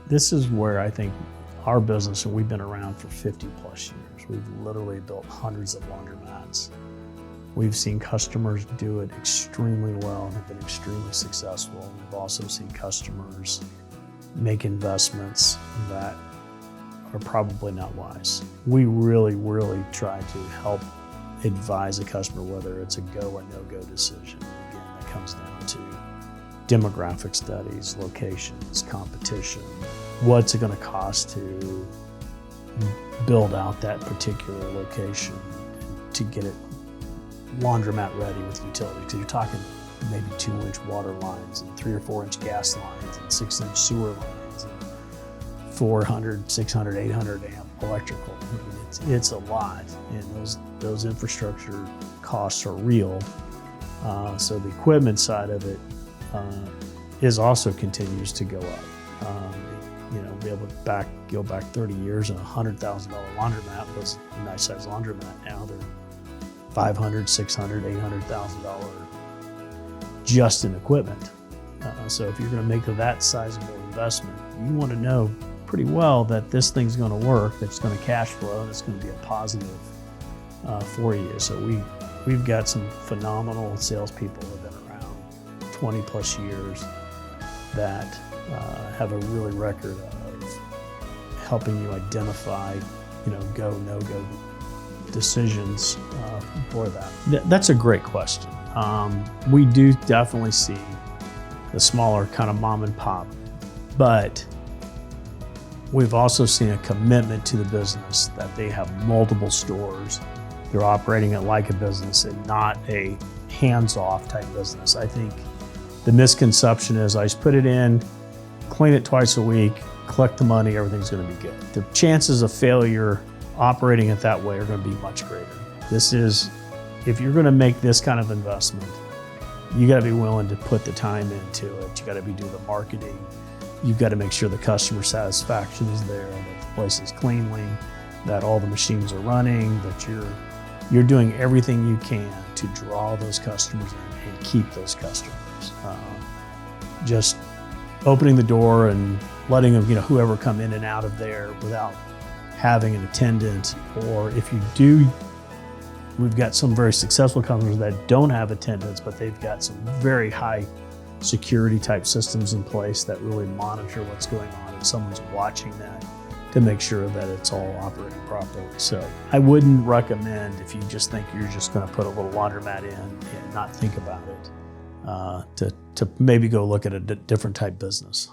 This is where I think our business, and we've been around for 50 plus years, we've literally built hundreds of laundromats. We've seen customers do it extremely well and have been extremely successful. We've also seen customers make investments that are probably not wise. We really try to help advise a customer whether it's a go or no-go decision. Again, that comes down to demographic studies, locations, competition. What's it going to cost to build out that particular location to get it laundromat ready with utilities? Because you're talking maybe 2-inch water lines and 3 or 4-inch gas lines and 6-inch sewer lines and 400, 600, 800 amp electrical. I mean, it's a lot, and those infrastructure costs are real. So the equipment side of it is also continues to go up. Be able to go back 30 years, and a $100,000 laundromat was a nice size laundromat. Now they're $500,000, $600,000, $800,000 just in equipment. So if you're going to make that sizable investment, you want to know pretty well that this thing's going to work, that it's going to cash flow, and it's going to be a positive for you. So we've got some phenomenal salespeople who have been around 20 plus years that have a really record of helping you identify, go, no-go decisions for that. That's a great question. We do definitely see the smaller kind of mom and pop, but we've also seen a commitment to the business that they have multiple stores. They're operating it like a business and not a hands-off type business. I think the misconception is I just put it in, clean it twice a week, collect the money, everything's going to be good. The chances of failure operating it that way are going to be much greater. If you're going to make this kind of investment, you got to be willing to put the time into it. You got to be doing the marketing. You've got to make sure the customer satisfaction is there, that the place is cleanly, that all the machines are running, that you're doing everything you can to draw those customers in and keep those customers. Just opening the door and letting them, whoever come in and out of there without having an attendant, or if you do, we've got some very successful customers that don't have attendants, but they've got some very high security type systems in place that really monitor what's going on, and someone's watching that to make sure that it's all operating properly. So I wouldn't recommend, if you just think you're just going to put a little laundromat in and not think about it, to maybe go look at a different type business.